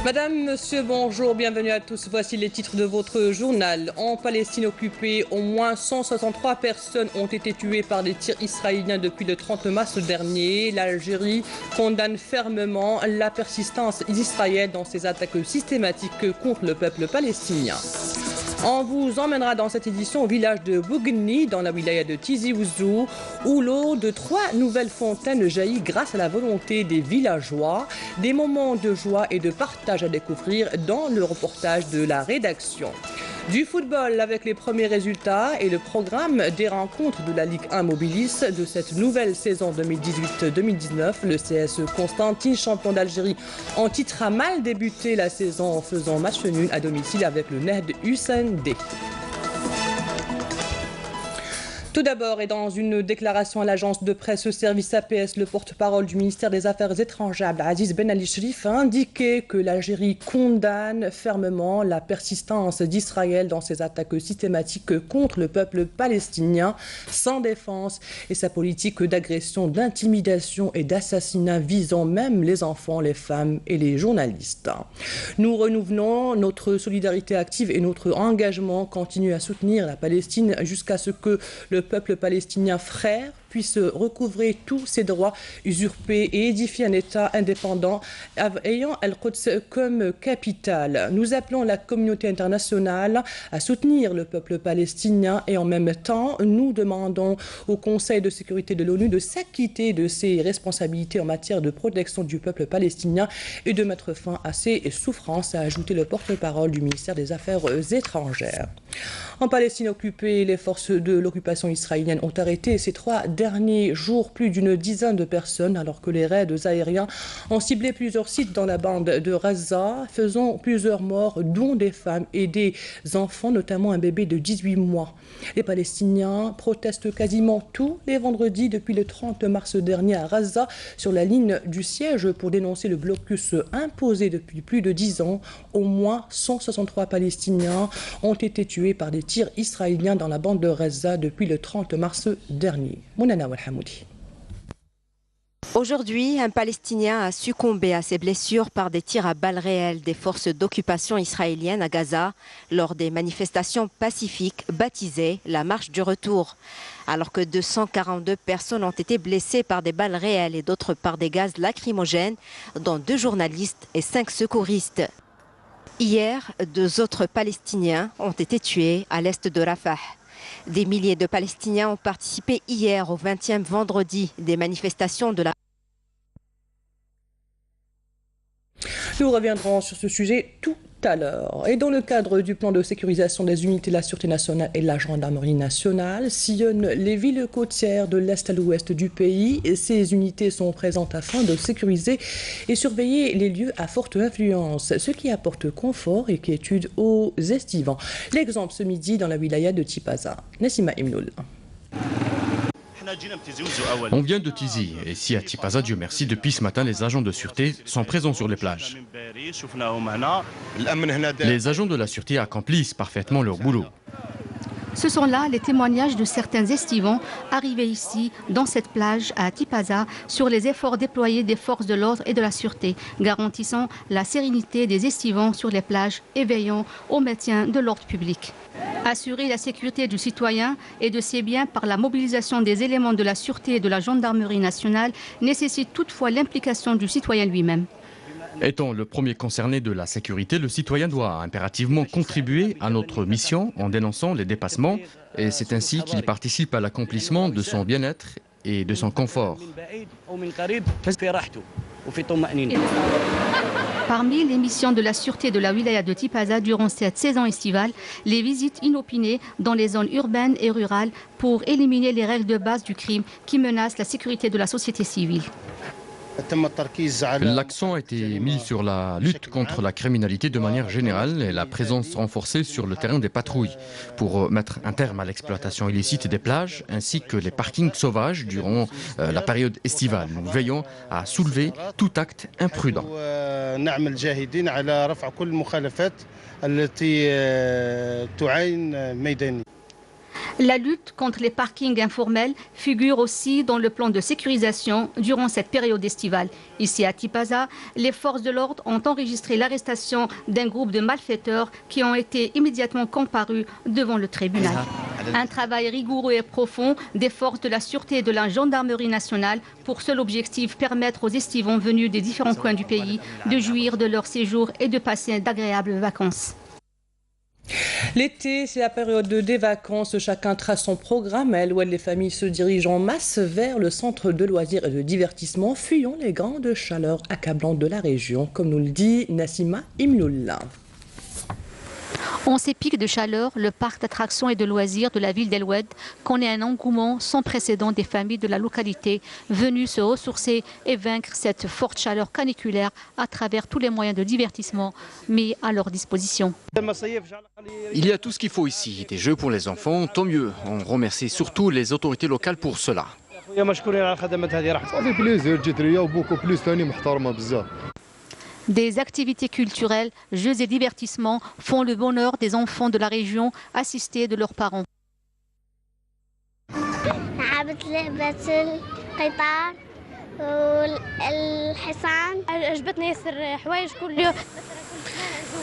Madame, monsieur, bonjour, bienvenue à tous. Voici les titres de votre journal. En Palestine occupée, au moins 163 personnes ont été tuées par des tirs israéliens depuis le 30 mars dernier. L'Algérie condamne fermement la persistance d'Israël dans ses attaques systématiques contre le peuple palestinien. On vous emmènera dans cette édition au village de Boughni, dans la wilaya de Tizi Ouzou, où l'eau de 3 nouvelles fontaines jaillit grâce à la volonté des villageois. Des moments de joie et de partage à découvrir dans le reportage de la rédaction. Du football avec les premiers résultats et le programme des rencontres de la Ligue 1 Mobilis de cette nouvelle saison 2018-2019. Le CS Constantine, champion d'Algérie, en titre a mal débuté la saison en faisant match nul à domicile avec le Nehd Hussein D. Tout d'abord, et dans une déclaration à l'agence de presse Service APS, le porte-parole du ministère des Affaires étrangères, Abdelaziz Ben Ali Sherif, a indiqué que l'Algérie condamne fermement la persistance d'Israël dans ses attaques systématiques contre le peuple palestinien sans défense et sa politique d'agression, d'intimidation et d'assassinat visant même les enfants, les femmes et les journalistes. Nous renouvelons notre solidarité active et notre engagement continue à soutenir la Palestine jusqu'à ce que le peuple palestinien frère puisse recouvrer tous ses droits usurpés et édifier un État indépendant ayant Al-Quds comme capitale. Nous appelons la communauté internationale à soutenir le peuple palestinien et en même temps, nous demandons au Conseil de sécurité de l'ONU de s'acquitter de ses responsabilités en matière de protection du peuple palestinien et de mettre fin à ses souffrances, a ajouté le porte-parole du ministère des Affaires étrangères. En Palestine occupée, les forces de l'occupation israélienne ont arrêté ces 3 derniers jours plus d'une dizaine de personnes alors que les raids aériens ont ciblé plusieurs sites dans la bande de Gaza, faisant plusieurs morts, dont des femmes et des enfants, notamment un bébé de 18 mois. Les Palestiniens protestent quasiment tous les vendredis depuis le 30 mars dernier à Gaza sur la ligne du siège pour dénoncer le blocus imposé depuis plus de 10 ans. Au moins 163 Palestiniens ont été tués par des tirs israéliens dans la bande de Gaza depuis le 30 mars dernier. Aujourd'hui, un Palestinien a succombé à ses blessures par des tirs à balles réelles des forces d'occupation israéliennes à Gaza lors des manifestations pacifiques baptisées la marche du retour. Alors que 242 personnes ont été blessées par des balles réelles et d'autres par des gaz lacrymogènes, dont 2 journalistes et 5 secouristes. Hier, 2 autres Palestiniens ont été tués à l'est de Rafah. Des milliers de Palestiniens ont participé hier au 20e vendredi des manifestations de la... Nous reviendrons sur ce sujet tout à l'heure. Et dans le cadre du plan de sécurisation des unités de la Sûreté nationale et de la Gendarmerie nationale, sillonnent les villes côtières de l'Est à l'Ouest du pays. Et ces unités sont présentes afin de sécuriser et surveiller les lieux à forte influence, ce qui apporte confort et quiétude aux estivants. L'exemple ce midi dans la wilaya de Tipaza. Nassima Imnoul. On vient de Tizi, et ici à Tipaza, Dieu merci, depuis ce matin, les agents de sûreté sont présents sur les plages. Les agents de la sûreté accomplissent parfaitement leur boulot. Ce sont là les témoignages de certains estivants arrivés ici, dans cette plage à Tipaza, sur les efforts déployés des forces de l'ordre et de la sûreté, garantissant la sérénité des estivants sur les plages et veillant au maintien de l'ordre public. Assurer la sécurité du citoyen et de ses biens par la mobilisation des éléments de la sûreté et de la gendarmerie nationale nécessite toutefois l'implication du citoyen lui-même. Étant le premier concerné de la sécurité, le citoyen doit impérativement contribuer à notre mission en dénonçant les dépassements et c'est ainsi qu'il participe à l'accomplissement de son bien-être et de son confort. Parmi les missions de la sûreté de la wilaya de Tipaza durant cette saison estivale, les visites inopinées dans les zones urbaines et rurales pour éliminer les règles de base du crime qui menacent la sécurité de la société civile. L'accent a été mis sur la lutte contre la criminalité de manière générale et la présence renforcée sur le terrain des patrouilles pour mettre un terme à l'exploitation illicite des plages ainsi que les parkings sauvages durant la période estivale. Nous veillons à soulever tout acte imprudent. La lutte contre les parkings informels figure aussi dans le plan de sécurisation durant cette période estivale. Ici à Tipaza, les forces de l'ordre ont enregistré l'arrestation d'un groupe de malfaiteurs qui ont été immédiatement comparus devant le tribunal. Un travail rigoureux et profond des forces de la sûreté et de la gendarmerie nationale pour seul objectif permettre aux estivants venus des différents coins du pays de jouir de leur séjour et de passer d'agréables vacances. L'été, c'est la période des vacances. Chacun trace son programme. À Eloued, les familles se dirigent en masse vers le centre de loisirs et de divertissement, fuyant les grandes chaleurs accablantes de la région, comme nous le dit Nassima Imloula. En ces pics de chaleur, le parc d'attractions et de loisirs de la ville d'Eloued connaît un engouement sans précédent des familles de la localité venues se ressourcer et vaincre cette forte chaleur caniculaire à travers tous les moyens de divertissement mis à leur disposition. Il y a tout ce qu'il faut ici, des jeux pour les enfants, tant mieux. On remercie surtout les autorités locales pour cela. Des activités culturelles, jeux et divertissements font le bonheur des enfants de la région assistés de leurs parents.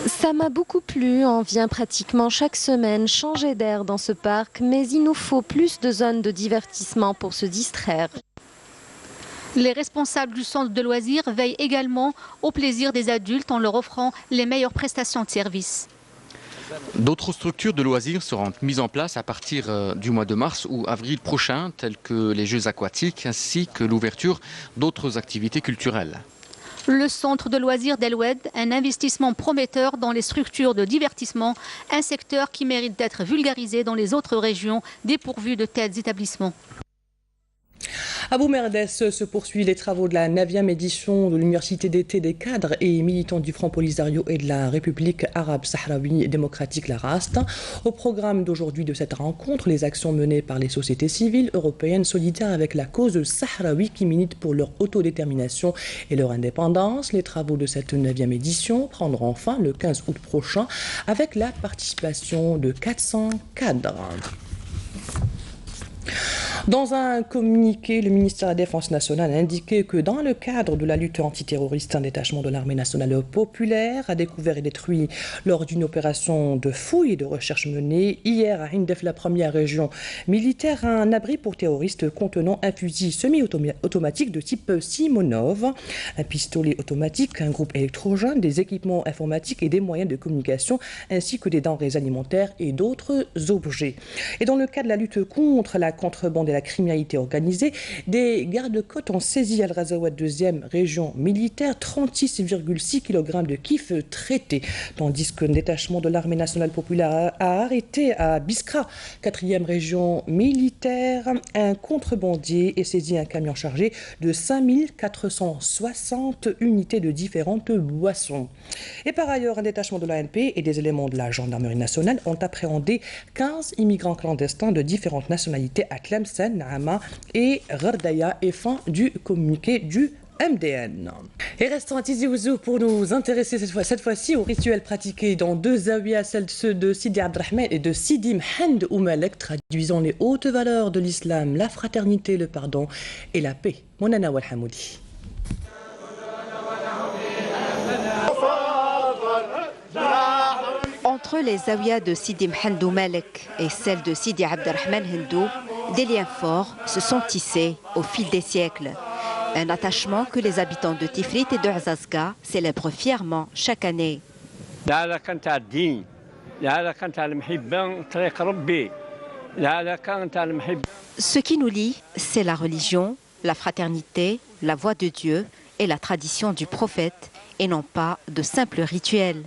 Ça m'a beaucoup plu, on vient pratiquement chaque semaine changer d'air dans ce parc, mais il nous faut plus de zones de divertissement pour se distraire. Les responsables du centre de loisirs veillent également au plaisir des adultes en leur offrant les meilleures prestations de service. D'autres structures de loisirs seront mises en place à partir du mois de mars ou avril prochain, telles que les jeux aquatiques ainsi que l'ouverture d'autres activités culturelles. Le centre de loisirs d'Eloued, un investissement prometteur dans les structures de divertissement, un secteur qui mérite d'être vulgarisé dans les autres régions dépourvues de tels établissements. À Boumerdès se poursuivent les travaux de la 9e édition de l'Université d'été des cadres et militants du Front Polisario et de la République arabe sahraoui démocratique, la RAST. Au programme d'aujourd'hui de cette rencontre, les actions menées par les sociétés civiles européennes solidaires avec la cause sahraoui qui militent pour leur autodétermination et leur indépendance. Les travaux de cette 9e édition prendront fin le 15 août prochain avec la participation de 400 cadres. Dans un communiqué, le ministère de la Défense nationale a indiqué que dans le cadre de la lutte antiterroriste, un détachement de l'armée nationale populaire a découvert et détruit lors d'une opération de fouille et de recherche menée hier à Hindef, la première région militaire, un abri pour terroristes contenant un fusil semi-automatique de type Simonov, un pistolet automatique, un groupe électrogène, des équipements informatiques et des moyens de communication, ainsi que des denrées alimentaires et d'autres objets. Et dans le cadre de la lutte contre la contrebande et la criminalité organisée, des gardes-côtes ont saisi à Al-Razawad, 2e région militaire, 36,6 kg de kif traités, tandis qu'un détachement de l'armée nationale populaire a arrêté à Biskra, 4e région militaire, un contrebandier et saisi un camion chargé de 5460 unités de différentes boissons. Et par ailleurs, un détachement de l'ANP et des éléments de la gendarmerie nationale ont appréhendé 15 immigrants clandestins de différentes nationalités à Tlemcen, Naama et Ghardaya, et fin du communiqué du MDN. Et restons à Tizi Ouzou pour nous intéresser cette fois-ci aux rituels pratiqués dans deux zawiyas, ceux de Sidi Abdelrahman et de Sidi Mhend Oumalek, traduisant les hautes valeurs de l'islam, la fraternité, le pardon et la paix. Monana Walhamoudi. Entre les zawiyas de Sidi Mhend Oumalek et celles de Sidi Abdelrahman Hindou, des liens forts se sont tissés au fil des siècles. Un attachement que les habitants de Tifrit et de Azazga célèbrent fièrement chaque année. Ce qui nous lie, c'est la religion, la fraternité, la voix de Dieu et la tradition du prophète, et non pas de simples rituels.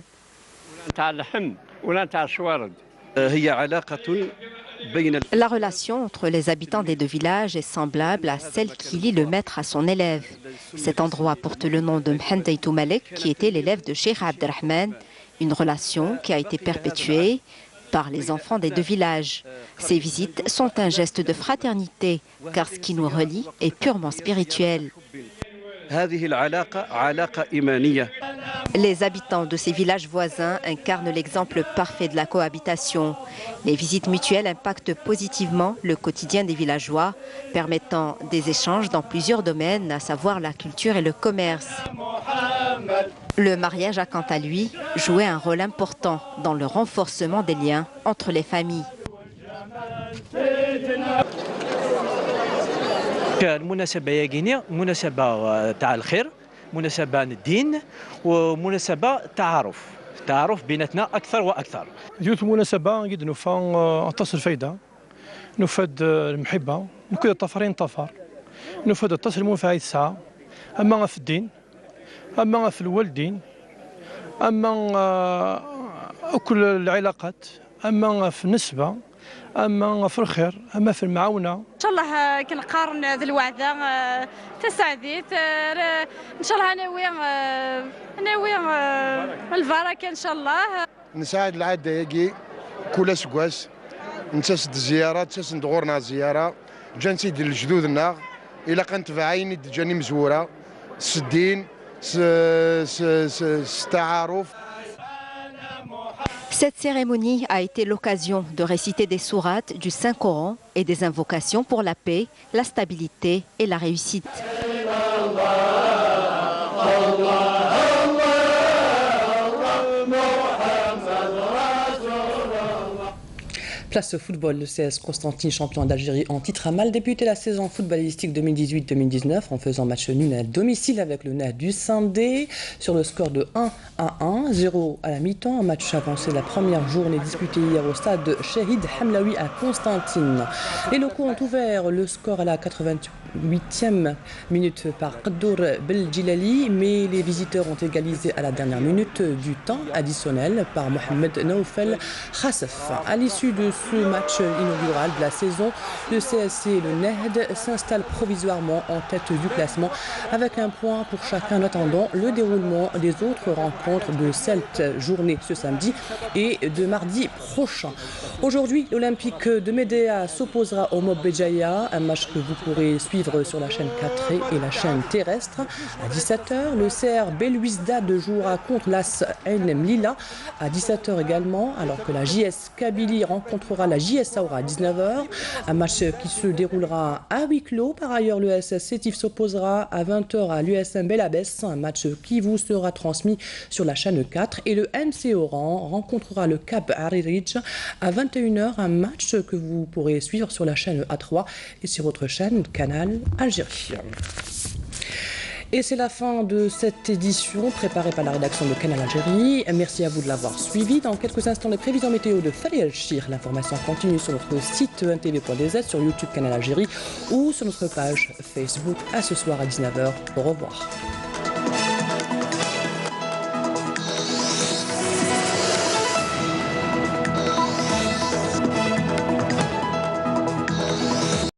La relation entre les habitants des deux villages est semblable à celle qui lie le maître à son élève. Cet endroit porte le nom de Mhend Oumalek, qui était l'élève de Cheikh Abdelrahman, une relation qui a été perpétuée par les enfants des deux villages. Ces visites sont un geste de fraternité, car ce qui nous relie est purement spirituel. Les habitants de ces villages voisins incarnent l'exemple parfait de la cohabitation. Les visites mutuelles impactent positivement le quotidien des villageois, permettant des échanges dans plusieurs domaines, à savoir la culture et le commerce. Le mariage a quant à lui joué un rôle important dans le renforcement des liens entre les familles. المناسبة يقيني مناسبة تاع الخير مناسبة الدين ومناسبة تعارف بيناتنا أكثر وأكثر. ديوت المناسبة قد نفا أتصل الفايدة نفاد المحبة نكون الطفرين طفر نفاد التصل المنفعة الساعة أما في الدين أما في الوالدين أما كل العلاقات أما في النسبة أما في الخير أما في المعاونة. إن شاء الله كنقارن ذي الوعدة تساعديت إن شاء الله ناوي البركة إن شاء الله. نساعد العادة يجي كل سكواس نتسد الزيارة نتسد غورنا زيارة جا نسيد الجدودنا إلا كانت في عيني جاني مزورة الدين التعارف. Cette cérémonie a été l'occasion de réciter des sourates du Saint-Coran et des invocations pour la paix, la stabilité et la réussite. Place au football, le CS Constantine, champion d'Algérie en titre, a mal débuté la saison footballistique 2018-2019 en faisant match nul à domicile avec le NAD du Sindé sur le score de 1-1, 0 à la mi-temps. Un match avancé la première journée disputée hier au stade Chehid Hamlaoui à Constantine. Les locaux ont ouvert le score à la 88e minute par Qaddour Beljilali, mais les visiteurs ont égalisé à la dernière minute du temps additionnel par Mohamed Naoufel Khassef. À l'issue de ce match inaugural de la saison, le CSC et le NEHD s'installent provisoirement en tête du classement avec un point pour chacun en attendant le déroulement des autres rencontres de cette journée ce samedi et de mardi prochain. Aujourd'hui, l'Olympique de Médéa s'opposera au Mob Béjaïa, un match que vous pourrez suivre sur la chaîne 4 et la chaîne terrestre. À 17h, le CR Belouizdad jouera contre l'AS NM Lila à 17h également, alors que la JS Kabylie rencontrera la JS Saoura à 19h. Un match qui se déroulera à huis clos. Par ailleurs, le SS Sétif s'opposera à 20h à l'USM Belabès, un match qui vous sera transmis sur la chaîne 4. Et le MC Oran rencontrera le Cap Haririj à 21h, un match que vous pourrez suivre sur la chaîne A3 et sur votre chaîne Canal Algérie. Et c'est la fin de cette édition préparée par la rédaction de Canal Algérie. Merci à vous de l'avoir suivi. Dans quelques instants, les prévisions météo de Fali El-Chir. L'information continue sur notre site ntv.dz, sur YouTube Canal Algérie ou sur notre page Facebook. À ce soir à 19h. Au revoir.